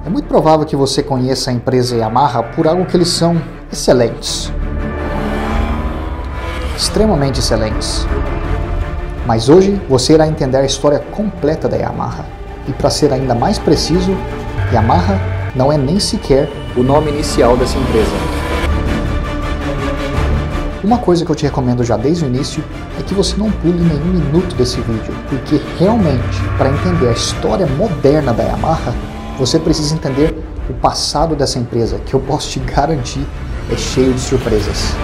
É muito provável que você conheça a empresa Yamaha por algo que eles são excelentes. Extremamente excelentes. Mas hoje você irá entender a história completa da Yamaha. E para ser ainda mais preciso, Yamaha não é nem sequer o nome inicial dessa empresa. Uma coisa que eu te recomendo já desde o início é que você não pule nenhum minuto desse vídeo, porque realmente, para entender a história moderna da Yamaha, você precisa entender o passado dessa empresa, que eu posso te garantir é cheio de surpresas.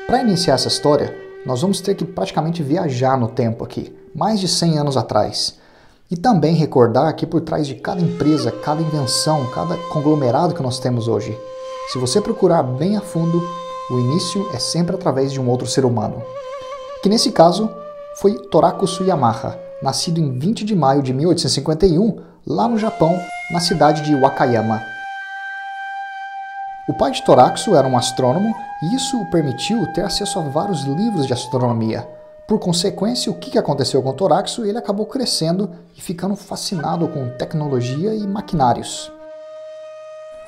Para iniciar essa história, nós vamos ter que praticamente viajar no tempo aqui, mais de 100 anos atrás. E também recordar que por trás de cada empresa, cada invenção, cada conglomerado que nós temos hoje, se você procurar bem a fundo, o início é sempre através de um outro ser humano. Que nesse caso foi Torakusu Yamaha, nascido em 20 de maio de 1851, lá no Japão, na cidade de Wakayama. O pai de Torakusu era um astrônomo e isso o permitiu ter acesso a vários livros de astronomia. Por consequência, o que aconteceu com Torakusu? Ele acabou crescendo e ficando fascinado com tecnologia e maquinários.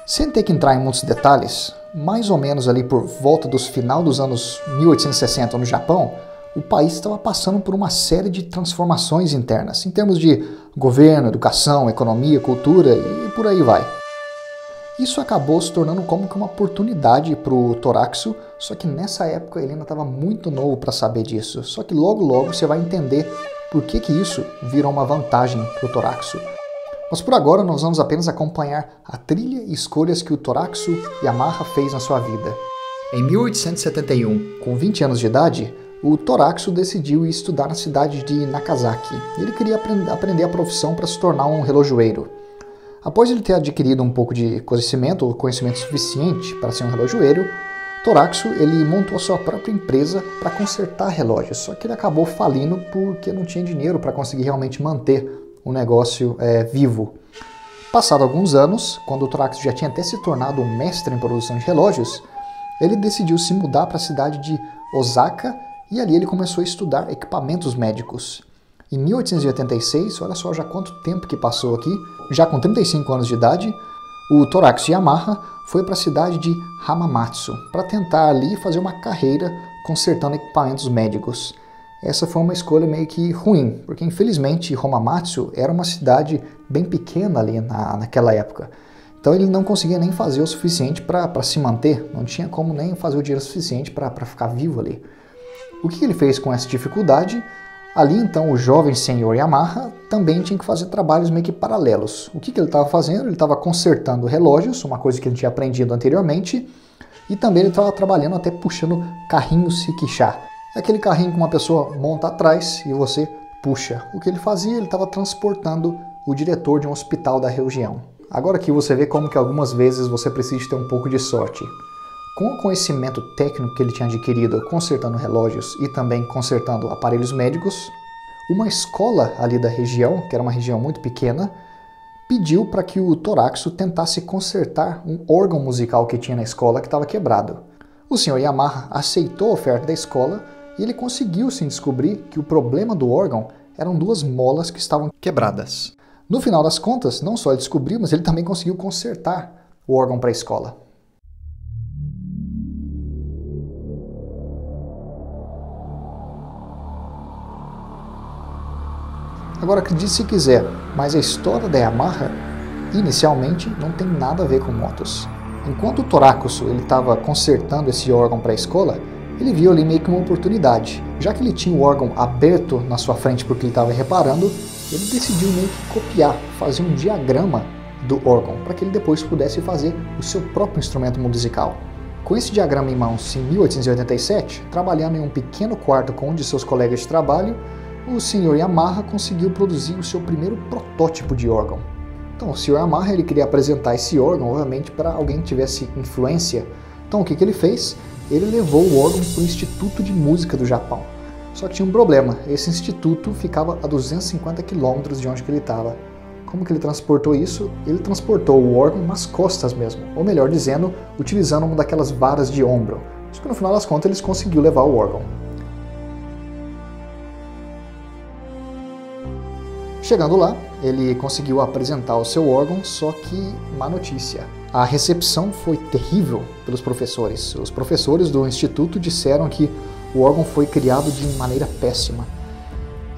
Sem ter que entrar em muitos detalhes, mais ou menos ali por volta dos final dos anos 1860 no Japão, o país estava passando por uma série de transformações internas, em termos de governo, educação, economia, cultura e por aí vai. Isso acabou se tornando como que uma oportunidade para o Torakusu, só que nessa época ele ainda estava muito novo para saber disso. Só que logo você vai entender por que isso virou uma vantagem para o Torakusu. Mas por agora nós vamos apenas acompanhar a trilha e escolhas que o Torakusu Yamaha fez na sua vida. Em 1871, com 20 anos de idade, o Torakusu decidiu ir estudar na cidade de Nagasaki. Ele queria aprender a profissão para se tornar um relojoeiro. Após ele ter adquirido um pouco de conhecimento suficiente para ser um relojoeiro, Torakusu ele montou a sua própria empresa para consertar relógios, só que ele acabou falindo porque não tinha dinheiro para conseguir realmente manter o negócio vivo. Passado alguns anos, quando o Torakusu já tinha até se tornado um mestre em produção de relógios, ele decidiu se mudar para a cidade de Osaka e ali ele começou a estudar equipamentos médicos. Em 1886, olha só já quanto tempo que passou aqui, já com 35 anos de idade, o Torakusu Yamaha foi para a cidade de Hamamatsu para tentar ali fazer uma carreira consertando equipamentos médicos. Essa foi uma escolha meio que ruim, porque infelizmente Hamamatsu era uma cidade bem pequena ali naquela época. Então ele não conseguia nem fazer o suficiente para se manter, não tinha como nem fazer o dinheiro suficiente para ficar vivo ali. O que ele fez com essa dificuldade? Ali então o jovem senhor Yamaha também tinha que fazer trabalhos meio que paralelos. O que ele estava fazendo? Ele estava consertando relógios, uma coisa que ele tinha aprendido anteriormente, e também ele estava trabalhando até puxando carrinhos Sikisha. É aquele carrinho que uma pessoa monta atrás e você puxa. O que ele fazia? Ele estava transportando o diretor de um hospital da região. Agora aqui você vê como que algumas vezes você precisa ter um pouco de sorte. Com o conhecimento técnico que ele tinha adquirido consertando relógios e também consertando aparelhos médicos, uma escola ali da região, que era uma região muito pequena, pediu para que o Torakusu tentasse consertar um órgão musical que tinha na escola que estava quebrado. O senhor Yamaha aceitou a oferta da escola e ele conseguiu sim descobrir que o problema do órgão eram duas molas que estavam quebradas. No final das contas, não só ele descobriu, mas ele também conseguiu consertar o órgão para a escola. Agora acredite se quiser, mas a história da Yamaha inicialmente não tem nada a ver com motos. Enquanto o Torakusu estava consertando esse órgão para a escola, ele viu ali meio que uma oportunidade. Já que ele tinha o órgão aberto na sua frente porque ele estava reparando, ele decidiu meio que copiar, fazer um diagrama do órgão, para que ele depois pudesse fazer o seu próprio instrumento musical. Com esse diagrama em mãos em 1887, trabalhando em um pequeno quarto com um de seus colegas de trabalho, o Sr. Yamaha conseguiu produzir o seu primeiro protótipo de órgão. Então, o Sr. Yamaha ele queria apresentar esse órgão, obviamente, para alguém que tivesse influência. Então, o que ele fez? Ele levou o órgão para o Instituto de Música do Japão. Só que tinha um problema, esse instituto ficava a 250 quilômetros de onde ele estava. Como que ele transportou isso? Ele transportou o órgão nas costas mesmo, ou melhor dizendo, utilizando uma daquelas varas de ombro. Só que no final das contas eles conseguiu levar o órgão. Chegando lá, ele conseguiu apresentar o seu órgão, só que má notícia. A recepção foi terrível pelos professores. Os professores do instituto disseram que o órgão foi criado de maneira péssima.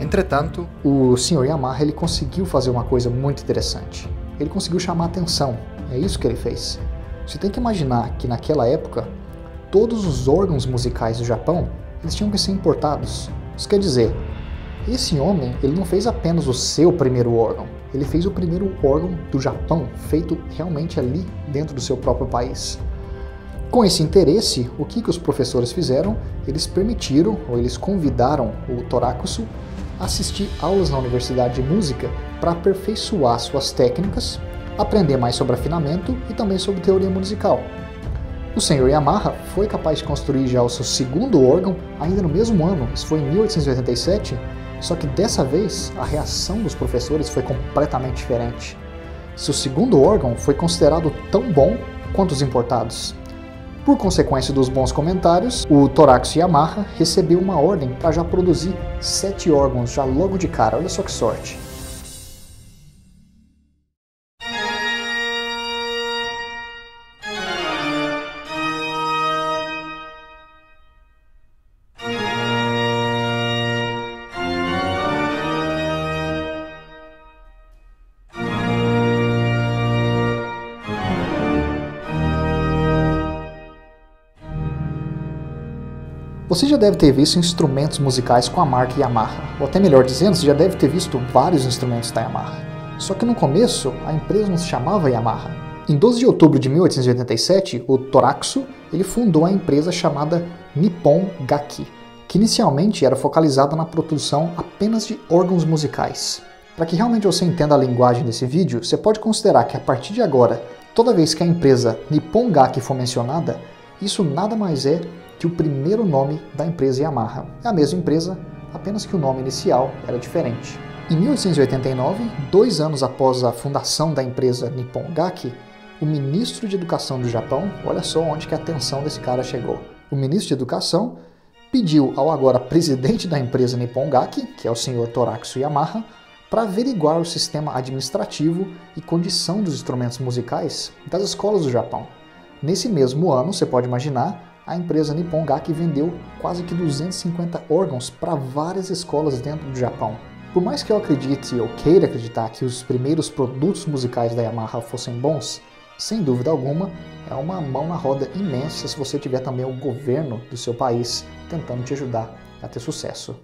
Entretanto, o Sr. Yamaha ele conseguiu fazer uma coisa muito interessante. Ele conseguiu chamar a atenção. É isso que ele fez. Você tem que imaginar que naquela época, todos os órgãos musicais do Japão eles tinham que ser importados. Isso quer dizer, esse homem ele não fez apenas o seu primeiro órgão. Ele fez o primeiro órgão do Japão, feito realmente ali dentro do seu próprio país. Com esse interesse, o que os professores fizeram? Eles permitiram, ou eles convidaram o Torakusu a assistir aulas na Universidade de Música para aperfeiçoar suas técnicas, aprender mais sobre afinamento e também sobre teoria musical. O Sr. Yamaha foi capaz de construir já o seu segundo órgão ainda no mesmo ano, isso foi em 1887, só que dessa vez a reação dos professores foi completamente diferente. Seu segundo órgão foi considerado tão bom quanto os importados. Por consequência dos bons comentários, o Torakusu Yamaha recebeu uma ordem para já produzir 7 órgãos já logo de cara, olha só que sorte. Você já deve ter visto instrumentos musicais com a marca Yamaha, ou até melhor dizendo, você já deve ter visto vários instrumentos da Yamaha. Só que no começo, a empresa não se chamava Yamaha. Em 12 de outubro de 1887, o Torakusu ele fundou a empresa chamada Nippon Gaki, que inicialmente era focalizada na produção apenas de órgãos musicais. Para que realmente você entenda a linguagem desse vídeo, você pode considerar que a partir de agora, toda vez que a empresa Nippon Gaki for mencionada, isso nada mais é que o primeiro nome da empresa Yamaha. É a mesma empresa, apenas que o nome inicial era diferente. Em 1889, 2 anos após a fundação da empresa Nippon Gaki, o ministro de Educação do Japão, olha só onde que a atenção desse cara chegou. O ministro de Educação pediu ao agora presidente da empresa Nippon Gaki, que é o Sr. Torakusu Yamaha, para averiguar o sistema administrativo e condição dos instrumentos musicais das escolas do Japão. Nesse mesmo ano, você pode imaginar, a empresa Nippon Gaki vendeu quase que 250 órgãos para várias escolas dentro do Japão. Por mais que eu acredite ou queira acreditar que os primeiros produtos musicais da Yamaha fossem bons, sem dúvida alguma, é uma mão na roda imensa se você tiver também o governo do seu país tentando te ajudar a ter sucesso.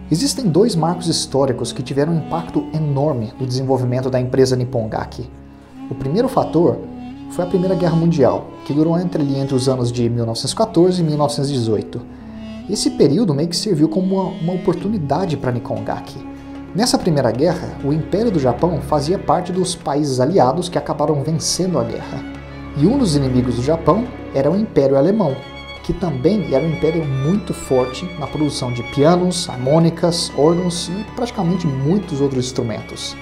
Existem 2 marcos históricos que tiveram um impacto enorme no desenvolvimento da empresa Nippon Gaki. O primeiro fator foi a Primeira Guerra Mundial, que durou entre os anos de 1914 e 1918. Esse período meio que serviu como uma oportunidade para a Nippon Gaki. Nessa Primeira Guerra, o Império do Japão fazia parte dos países aliados que acabaram vencendo a guerra. E um dos inimigos do Japão era o Império Alemão, que também era um império muito forte na produção de pianos, harmônicas, órgãos e praticamente muitos outros instrumentos.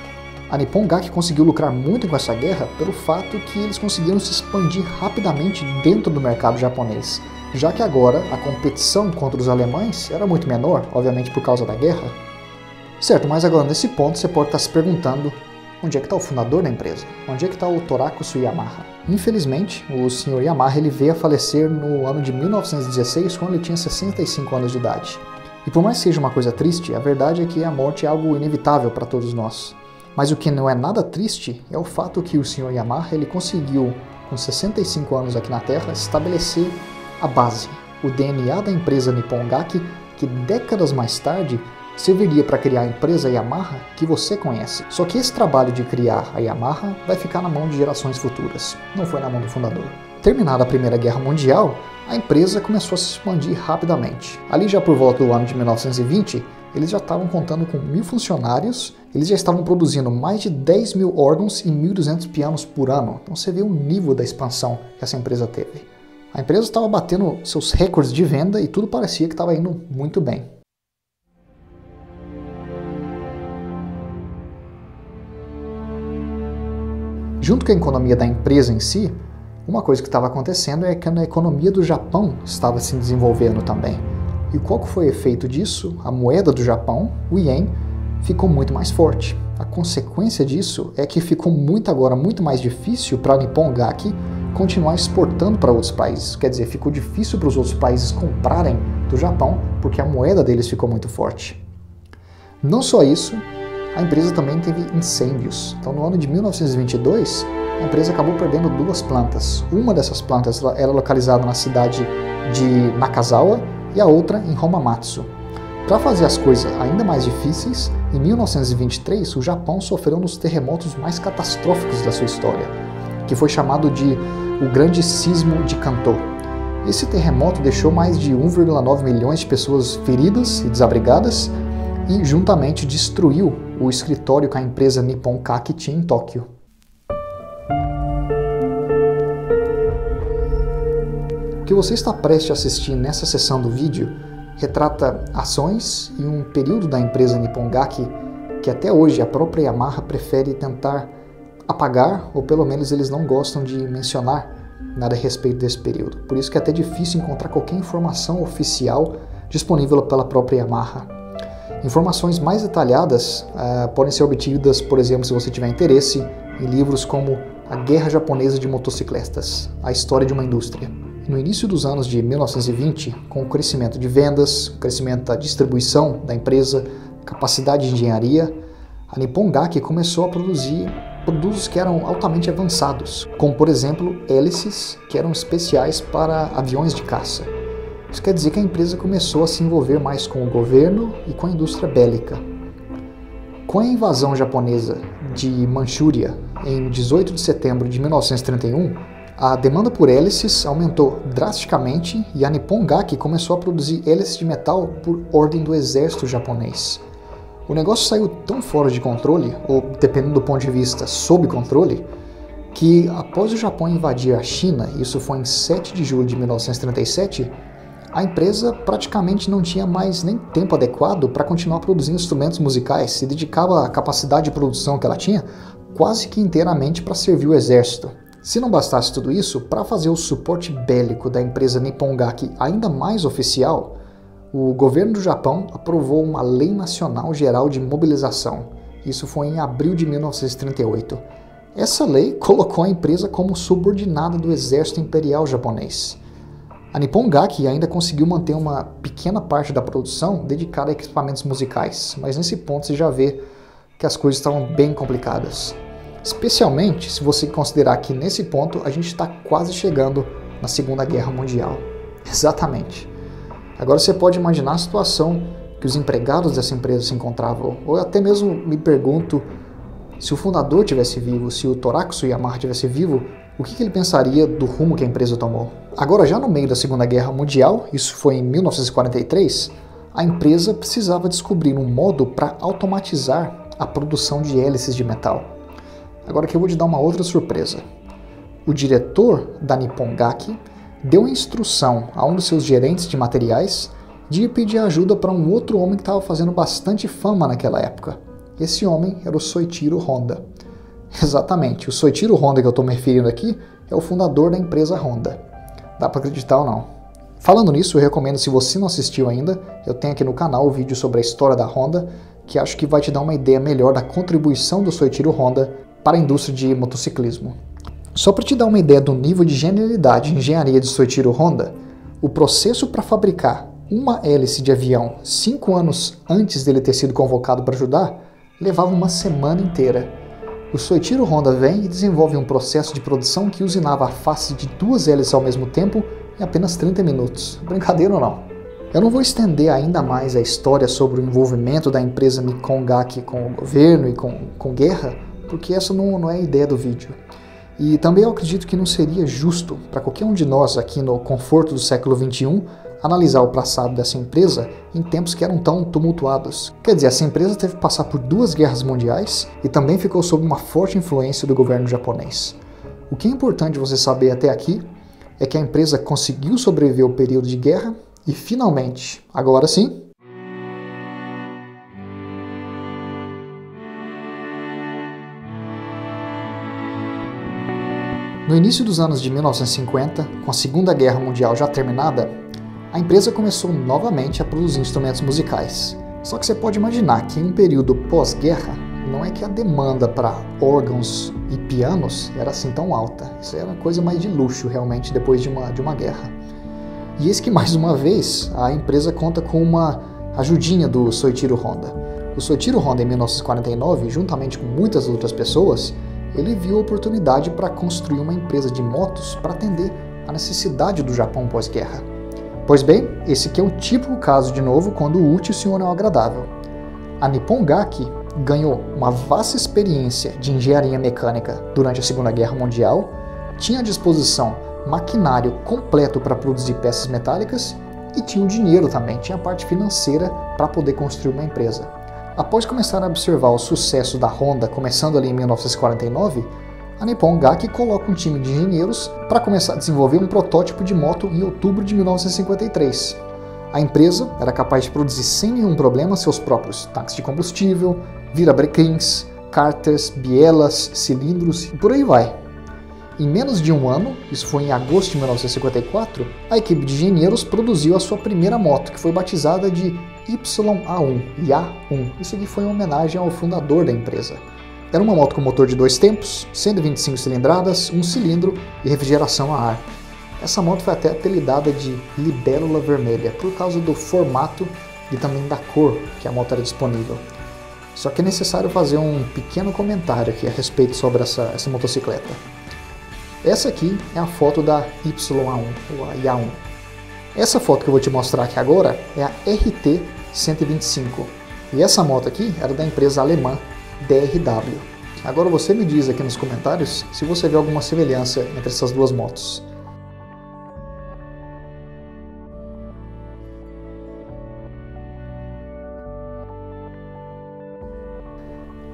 A Nippon Gaki conseguiu lucrar muito com essa guerra pelo fato que eles conseguiram se expandir rapidamente dentro do mercado japonês, já que agora a competição contra os alemães era muito menor, obviamente por causa da guerra. Certo, mas agora nesse ponto você pode estar se perguntando onde é que está o fundador da empresa? Onde é que está o Torakusu Yamaha? Infelizmente, o Sr. Yamaha ele veio a falecer no ano de 1916, quando ele tinha 65 anos de idade. E por mais que seja uma coisa triste, a verdade é que a morte é algo inevitável para todos nós. Mas o que não é nada triste é o fato que o Sr. Yamaha ele conseguiu, com 65 anos aqui na Terra, estabelecer a base, o DNA da empresa Nippon Gaki, que décadas mais tarde serviria para criar a empresa Yamaha que você conhece. Só que esse trabalho de criar a Yamaha vai ficar na mão de gerações futuras, não foi na mão do fundador. Terminada a Primeira Guerra Mundial, a empresa começou a se expandir rapidamente. Ali já por volta do ano de 1920, eles já estavam contando com 1.000 funcionários, eles já estavam produzindo mais de 10.000 órgãos e 1.200 pianos por ano. Então você vê o nível da expansão que essa empresa teve. A empresa estava batendo seus recordes de venda e tudo parecia que estava indo muito bem. Junto com a economia da empresa em si, uma coisa que estava acontecendo é que a economia do Japão estava se desenvolvendo também. E qual que foi o efeito disso? A moeda do Japão, o ien, ficou muito mais forte. A consequência disso é que ficou agora muito mais difícil para a Nippon Gaki continuar exportando para outros países. Quer dizer, ficou difícil para os outros países comprarem do Japão porque a moeda deles ficou muito forte. Não só isso, a empresa também teve incêndios. Então, no ano de 1922, a empresa acabou perdendo 2 plantas. Uma dessas plantas era localizada na cidade de Nakazawa e a outra em Hamamatsu. Para fazer as coisas ainda mais difíceis, em 1923 o Japão sofreu um dos terremotos mais catastróficos da sua história, que foi chamado de o Grande Sismo de Kanto. Esse terremoto deixou mais de 1,9 milhões de pessoas feridas e desabrigadas e juntamente destruiu o escritório que a empresa Nippon Kaki tinha em Tóquio. O que você está prestes a assistir nessa seção do vídeo retrata ações e um período da empresa Nippon Gaki que até hoje a própria Yamaha prefere tentar apagar, ou pelo menos eles não gostam de mencionar nada a respeito desse período. Por isso que é até difícil encontrar qualquer informação oficial disponível pela própria Yamaha. Informações mais detalhadas podem ser obtidas, por exemplo, se você tiver interesse, em livros como A Guerra Japonesa de Motocicletas, a história de uma indústria. No início dos anos de 1920, com o crescimento de vendas, o crescimento da distribuição da empresa, capacidade de engenharia, a Nippon Gaki começou a produzir produtos que eram altamente avançados, como por exemplo hélices que eram especiais para aviões de caça. Isso quer dizer que a empresa começou a se envolver mais com o governo e com a indústria bélica. Com a invasão japonesa de Manchúria em 18 de setembro de 1931, a demanda por hélices aumentou drasticamente e a Nippon Gaki começou a produzir hélices de metal por ordem do exército japonês. O negócio saiu tão fora de controle, ou dependendo do ponto de vista, sob controle, que após o Japão invadir a China, isso foi em 7 de julho de 1937, a empresa praticamente não tinha mais nem tempo adequado para continuar produzindo instrumentos musicais, se dedicava a capacidade de produção que ela tinha quase que inteiramente para servir o exército. Se não bastasse tudo isso, para fazer o suporte bélico da empresa Nippon Gaki ainda mais oficial, o governo do Japão aprovou uma Lei Nacional Geral de Mobilização. Isso foi em abril de 1938. Essa lei colocou a empresa como subordinada do exército imperial japonês. A Nippon Gaki ainda conseguiu manter uma pequena parte da produção dedicada a equipamentos musicais, mas nesse ponto você já vê que as coisas estavam bem complicadas. Especialmente se você considerar que nesse ponto a gente está quase chegando na Segunda Guerra Mundial. Exatamente. Agora você pode imaginar a situação que os empregados dessa empresa se encontravam, ou até mesmo me pergunto, se o fundador estivesse vivo, se o Toraxu Yamaha estivesse vivo, o que ele pensaria do rumo que a empresa tomou? Agora, já no meio da Segunda Guerra Mundial, isso foi em 1943, a empresa precisava descobrir um modo para automatizar a produção de hélices de metal. Agora que eu vou te dar uma outra surpresa. O diretor da Nippon Gaki deu a instrução a um dos seus gerentes de materiais de pedir ajuda para um outro homem que estava fazendo bastante fama naquela época. Esse homem era o Soichiro Honda. Exatamente, o Soichiro Honda que eu estou me referindo aqui é o fundador da empresa Honda. Dá para acreditar ou não? Falando nisso, eu recomendo, se você não assistiu ainda, eu tenho aqui no canal o vídeo sobre a história da Honda, que acho que vai te dar uma ideia melhor da contribuição do Soichiro Honda para a indústria de motociclismo. Só para te dar uma ideia do nível de genialidade e engenharia de Soichiro Honda, o processo para fabricar uma hélice de avião 5 anos antes dele ter sido convocado para ajudar, levava uma semana inteira. O Soichiro Honda vem e desenvolve um processo de produção que usinava a face de 2 hélices ao mesmo tempo em apenas 30 minutos. Brincadeira ou não? Eu não vou estender ainda mais a história sobre o envolvimento da empresa Nippon Gaki com o governo e com guerra, porque essa não é a ideia do vídeo. E também eu acredito que não seria justo para qualquer um de nós aqui no conforto do século XXI analisar o passado dessa empresa em tempos que eram tão tumultuados. Quer dizer, essa empresa teve que passar por 2 guerras mundiais e também ficou sob uma forte influência do governo japonês. O que é importante você saber até aqui é que a empresa conseguiu sobreviver ao período de guerra e finalmente, agora sim, no início dos anos de 1950, com a Segunda Guerra Mundial já terminada, a empresa começou novamente a produzir instrumentos musicais. Só que você pode imaginar que em um período pós-guerra, não é que a demanda para órgãos e pianos era assim tão alta. Isso era uma coisa mais de luxo realmente depois de uma guerra. E eis que mais uma vez a empresa conta com uma ajudinha do Soichiro Honda. O Soichiro Honda em 1949, juntamente com muitas outras pessoas, ele viu a oportunidade para construir uma empresa de motos para atender a necessidade do Japão pós-guerra. Pois bem, esse aqui é o típico caso de novo quando o útil se une ao agradável. A Nippon Gaki ganhou uma vasta experiência de engenharia mecânica durante a Segunda Guerra Mundial, tinha à disposição maquinário completo para produzir peças metálicas e tinha o dinheiro também, tinha a parte financeira para poder construir uma empresa. Após começar a observar o sucesso da Honda, começando ali em 1949, a Nippon Gaki coloca um time de engenheiros para começar a desenvolver um protótipo de moto em outubro de 1953. A empresa era capaz de produzir sem nenhum problema seus próprios tanques de combustível, virabrequins, cárteres, bielas, cilindros e por aí vai. Em menos de um ano, isso foi em agosto de 1954, a equipe de engenheiros produziu a sua primeira moto, que foi batizada de YA1, YA1. Isso aqui foi uma homenagem ao fundador da empresa. Era uma moto com motor de 2 tempos, 125 cilindradas, 1 cilindro e refrigeração a ar. Essa moto foi até apelidada de Libélula Vermelha, por causa do formato e também da cor que a moto era disponível. Só que é necessário fazer um pequeno comentário aqui a respeito sobre essa motocicleta. Essa aqui é a foto da YA1, ou a YA1. Essa foto que eu vou te mostrar aqui agora é a RT-125. E essa moto aqui era da empresa alemã DRW. Agora você me diz aqui nos comentários se você vê alguma semelhança entre essas duas motos.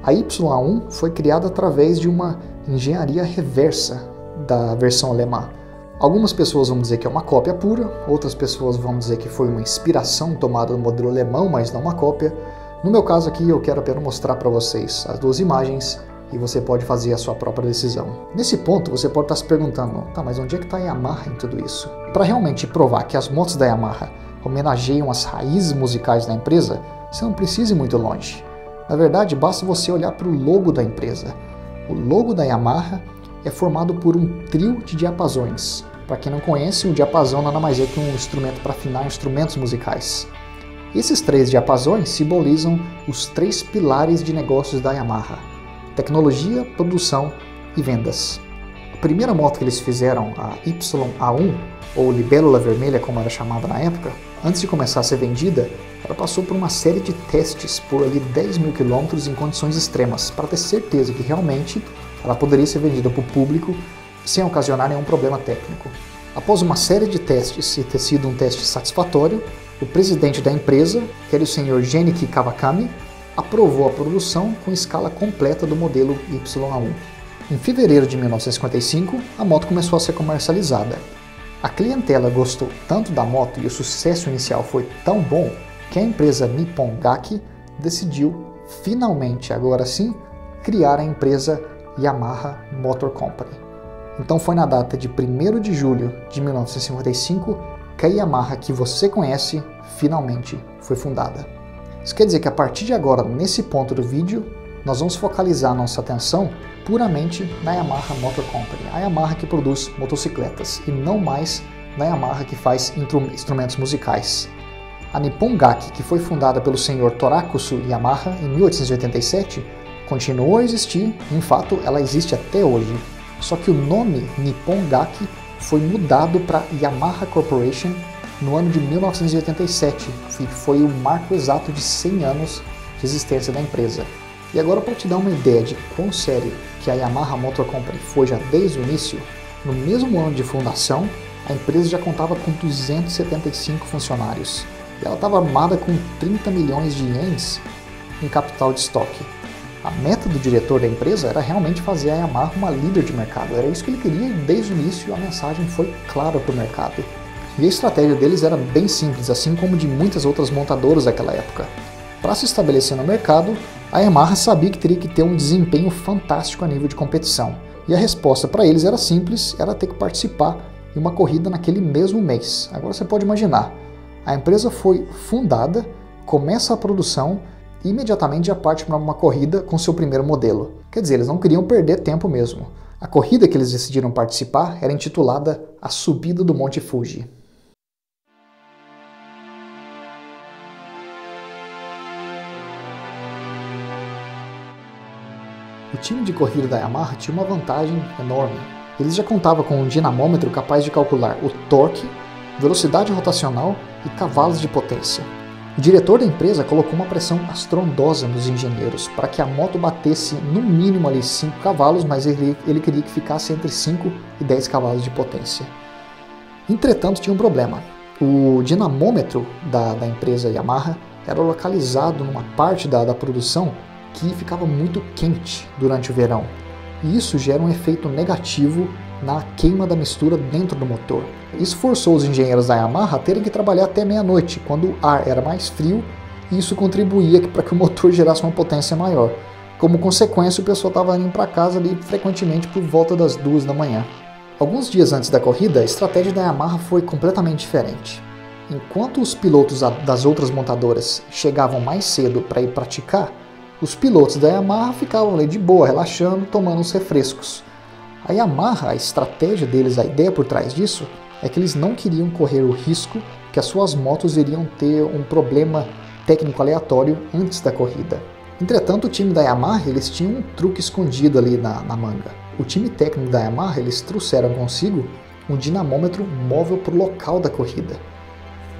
A YA1 foi criada através de uma engenharia reversa da versão alemã. Algumas pessoas vão dizer que é uma cópia pura, outras pessoas vão dizer que foi uma inspiração tomada do modelo alemão, mas não uma cópia. No meu caso aqui, eu quero apenas mostrar para vocês as 2 imagens e você pode fazer a sua própria decisão. Nesse ponto, você pode estar se perguntando, tá, mas onde é que está a Yamaha em tudo isso? Para realmente provar que as motos da Yamaha homenageiam as raízes musicais da empresa, você não precisa ir muito longe. Na verdade, basta você olhar para o logo da empresa. O logo da Yamaha é formado por um trio de diapasões. Para quem não conhece, o diapasão nada mais é que um instrumento para afinar instrumentos musicais. Esses 3 diapasões simbolizam os 3 pilares de negócios da Yamaha: tecnologia, produção e vendas. A primeira moto que eles fizeram, a YA1, ou Libélula Vermelha como era chamada na época, antes de começar a ser vendida, ela passou por uma série de testes por ali 10 mil quilômetros em condições extremas, para ter certeza que realmente ela poderia ser vendida para o público sem ocasionar nenhum problema técnico. Após uma série de testes e ter sido um teste satisfatório, o presidente da empresa, que era o senhor Genichi Kawakami, aprovou a produção com escala completa do modelo YA1. Em fevereiro de 1955, a moto começou a ser comercializada. A clientela gostou tanto da moto e o sucesso inicial foi tão bom que a empresa Nippon Gaki decidiu, finalmente, agora sim, criar a empresa Yamaha Motor Company. Então foi na data de 1º de julho de 1955 que a Yamaha que você conhece finalmente foi fundada. Isso quer dizer que a partir de agora, nesse ponto do vídeo, nós vamos focalizar nossa atenção puramente na Yamaha Motor Company, a Yamaha que produz motocicletas, e não mais na Yamaha que faz instrumentos musicais. A Nippon Gaki, que foi fundada pelo senhor Torakusu Yamaha em 1887, continuou a existir, em fato ela existe até hoje, só que o nome Nippon Gaki foi mudado para Yamaha Corporation no ano de 1987, que foi o marco exato de 100 anos de existência da empresa. E agora, para te dar uma ideia de quão sério que a Yamaha Motor Company foi já desde o início, no mesmo ano de fundação, a empresa já contava com 275 funcionários. E ela estava armada com 30 milhões de ienes em capital de estoque. A meta do diretor da empresa era realmente fazer a Yamaha uma líder de mercado. Era isso que ele queria e desde o início a mensagem foi clara para o mercado. E a estratégia deles era bem simples, assim como de muitas outras montadoras daquela época. Para se estabelecer no mercado, a Yamaha sabia que teria que ter um desempenho fantástico a nível de competição. E a resposta para eles era simples, era ter que participar de uma corrida naquele mesmo mês. Agora você pode imaginar, a empresa foi fundada, começa a produção e imediatamente já parte para uma corrida com seu primeiro modelo. Quer dizer, eles não queriam perder tempo mesmo. A corrida que eles decidiram participar era intitulada A Subida do Monte Fuji. O time de corrida da Yamaha tinha uma vantagem enorme. Eles já contavam com um dinamômetro capaz de calcular o torque, velocidade rotacional e cavalos de potência. O diretor da empresa colocou uma pressão astrondosa nos engenheiros para que a moto batesse no mínimo ali 5 cavalos, mas ele queria que ficasse entre 5 e 10 cavalos de potência. Entretanto, tinha um problema. O dinamômetro da empresa Yamaha era localizado numa parte da produção que ficava muito quente durante o verão. E isso gera um efeito negativo na queima da mistura dentro do motor. Isso forçou os engenheiros da Yamaha a terem que trabalhar até meia-noite, quando o ar era mais frio, e isso contribuía para que o motor gerasse uma potência maior. Como consequência, o pessoal estava indo para casa ali frequentemente por volta das 2 da manhã. Alguns dias antes da corrida, a estratégia da Yamaha foi completamente diferente. Enquanto os pilotos das outras montadoras chegavam mais cedo para ir praticar, os pilotos da Yamaha ficavam ali de boa, relaxando, tomando uns refrescos. A Yamaha, a estratégia deles, a ideia por trás disso, é que eles não queriam correr o risco que as suas motos iriam ter um problema técnico aleatório antes da corrida. Entretanto, o time da Yamaha, eles tinham um truque escondido ali na manga. O time técnico da Yamaha, eles trouxeram consigo um dinamômetro móvel para o local da corrida.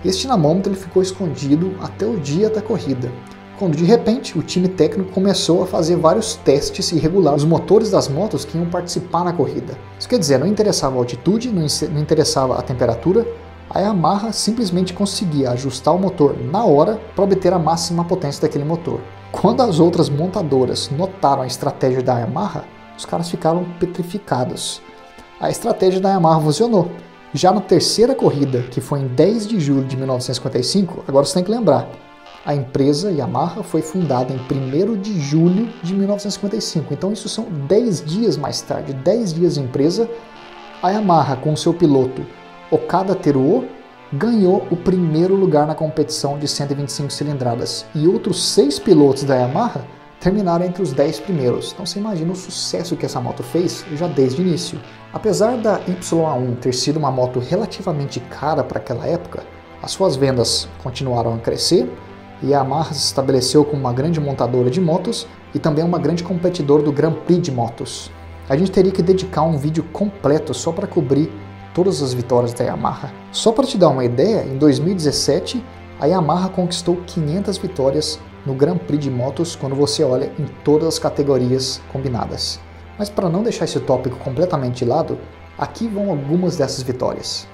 Esse dinamômetro ele ficou escondido até o dia da corrida, quando de repente o time técnico começou a fazer vários testes e regular os motores das motos que iam participar na corrida. Isso quer dizer, não interessava a altitude, não interessava a temperatura, a Yamaha simplesmente conseguia ajustar o motor na hora para obter a máxima potência daquele motor. Quando as outras montadoras notaram a estratégia da Yamaha, os caras ficaram petrificados. A estratégia da Yamaha funcionou. Já na terceira corrida, que foi em 10 de julho de 1955, agora você tem que lembrar, a empresa Yamaha foi fundada em 1º de julho de 1955, então isso são 10 dias mais tarde, 10 dias de empresa. A Yamaha, com seu piloto Okada Teruo, ganhou o primeiro lugar na competição de 125 cilindradas e outros 6 pilotos da Yamaha terminaram entre os 10 primeiros. Então você imagina o sucesso que essa moto fez já desde o início. Apesar da YA1 ter sido uma moto relativamente cara para aquela época, as suas vendas continuaram a crescer e a Yamaha se estabeleceu como uma grande montadora de motos e também uma grande competidora do Grand Prix de motos. A gente teria que dedicar um vídeo completo só para cobrir todas as vitórias da Yamaha. Só para te dar uma ideia, em 2017 a Yamaha conquistou 500 vitórias no Grand Prix de motos quando você olha em todas as categorias combinadas. Mas para não deixar esse tópico completamente de lado, aqui vão algumas dessas vitórias.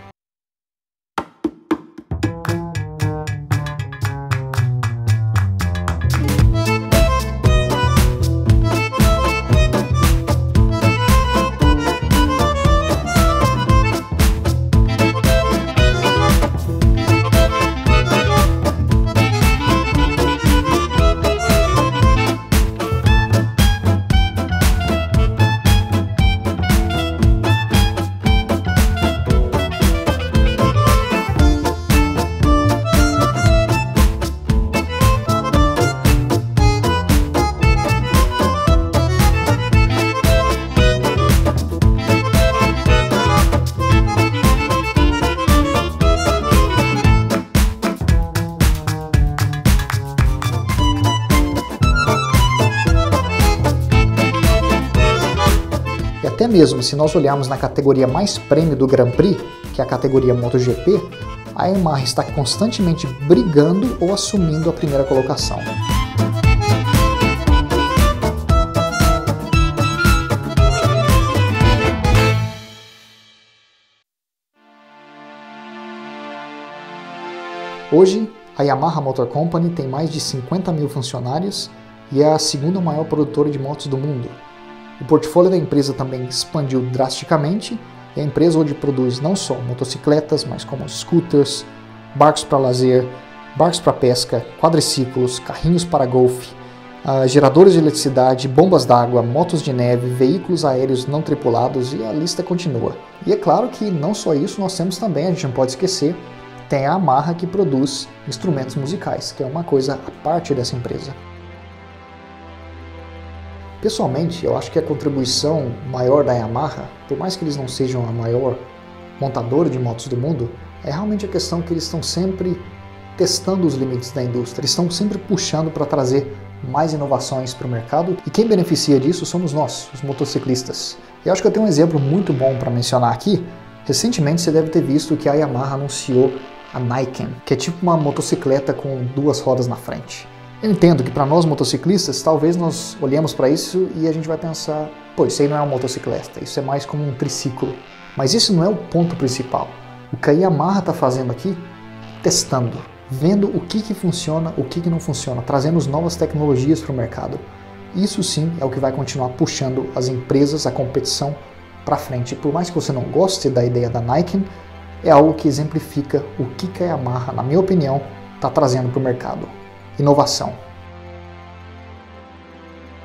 Até mesmo se nós olharmos na categoria mais prêmio do Grand Prix, que é a categoria MotoGP, a Yamaha está constantemente brigando ou assumindo a primeira colocação. Hoje, a Yamaha Motor Company tem mais de 50 mil funcionários e é a segunda maior produtora de motos do mundo. O portfólio da empresa também expandiu drasticamente e a empresa hoje produz não só motocicletas, mas como scooters, barcos para lazer, barcos para pesca, quadriciclos, carrinhos para golfe, geradores de eletricidade, bombas d'água, motos de neve, veículos aéreos não tripulados e a lista continua. E é claro que não só isso, nós temos também, a gente não pode esquecer, tem a Yamaha que produz instrumentos musicais, que é uma coisa à parte dessa empresa. Pessoalmente, eu acho que a contribuição maior da Yamaha, por mais que eles não sejam a maior montadora de motos do mundo, é realmente a questão que eles estão sempre testando os limites da indústria, eles estão sempre puxando para trazer mais inovações para o mercado e quem beneficia disso somos nós, os motociclistas. E eu acho que eu tenho um exemplo muito bom para mencionar aqui. Recentemente você deve ter visto que a Yamaha anunciou a Niken, que é tipo uma motocicleta com duas rodas na frente. Eu entendo que para nós motociclistas, talvez nós olhemos para isso e a gente vai pensar, pô, isso aí não é uma motocicleta, isso é mais como um triciclo. Mas isso não é o ponto principal. O que a Yamaha está fazendo aqui, testando, vendo o que funciona, o que não funciona, trazendo novas tecnologias para o mercado. Isso sim é o que vai continuar puxando as empresas, a competição para frente. Por mais que você não goste da ideia da Niken, é algo que exemplifica o que a Yamaha, na minha opinião, está trazendo para o mercado. Inovação.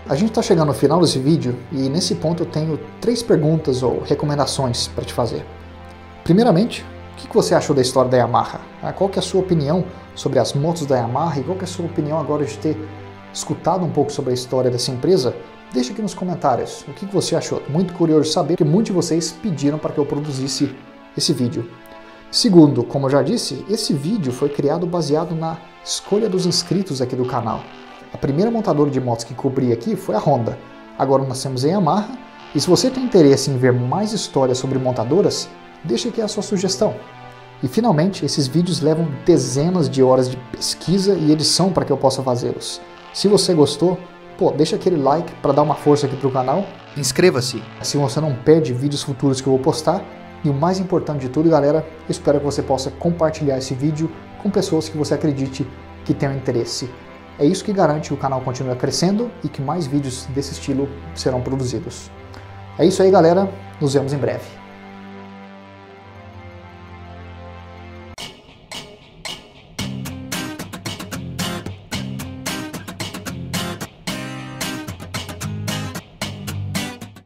A gente está chegando no final desse vídeo e nesse ponto eu tenho 3 perguntas ou recomendações para te fazer. Primeiramente, o que você achou da história da Yamaha? Qual que é a sua opinião sobre as motos da Yamaha e qual que é a sua opinião agora de ter escutado um pouco sobre a história dessa empresa? Deixa aqui nos comentários o que você achou. Muito curioso de saber, porque muitos de vocês pediram para que eu produzisse esse vídeo. Segundo, como eu já disse, esse vídeo foi criado baseado na escolha dos inscritos aqui do canal. A primeira montadora de motos que cobri aqui foi a Honda. Agora nós temos a Yamaha. E se você tem interesse em ver mais histórias sobre montadoras, deixa aqui a sua sugestão. E finalmente, esses vídeos levam dezenas de horas de pesquisa e edição para que eu possa fazê-los. Se você gostou, pô, deixa aquele like para dar uma força aqui para o canal. Inscreva-se, assim você não perde vídeos futuros que eu vou postar. E o mais importante de tudo, galera, eu espero que você possa compartilhar esse vídeo com pessoas que você acredite que tenham interesse. É isso que garante que o canal continue crescendo e que mais vídeos desse estilo serão produzidos. É isso aí, galera. Nos vemos em breve.